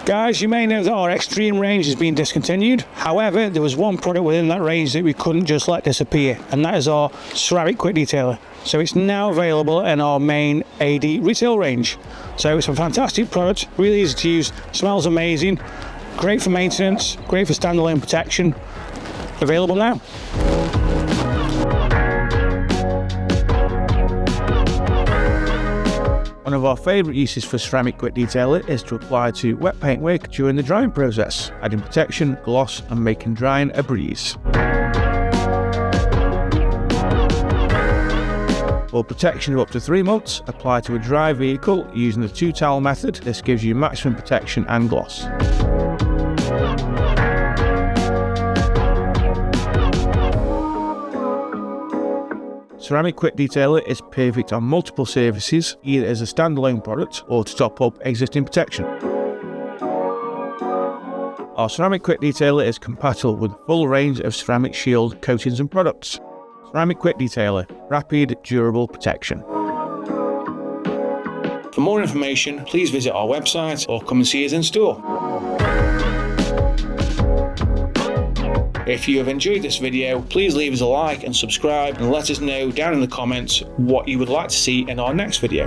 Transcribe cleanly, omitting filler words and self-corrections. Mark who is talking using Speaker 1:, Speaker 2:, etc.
Speaker 1: Guys, you may know that our extreme range has been discontinued. However, there was one product within that range that we couldn't just let disappear, and that is our ceramic quick detailer. So it's now available in our main AD retail range. So it's a fantastic product, really easy to use, smells amazing, great for maintenance, great for standalone protection. Available now. One of our favourite uses for ceramic quick detailer is to apply to wet paintwork during the drying process, adding protection, gloss and making drying a breeze. For protection of up to 3 months, apply to a dry vehicle using the 2 towel method. This gives you maximum protection and gloss. Ceramic quick detailer is perfect on multiple surfaces, either as a standalone product or to top up existing protection. Our ceramic quick detailer is compatible with a full range of ceramic shield coatings and products. Ceramic quick detailer, rapid, durable protection. For more information, please visit our website or come and see us in store. If you have enjoyed this video, please leave us a like and subscribe and let us know down in the comments what you would like to see in our next video.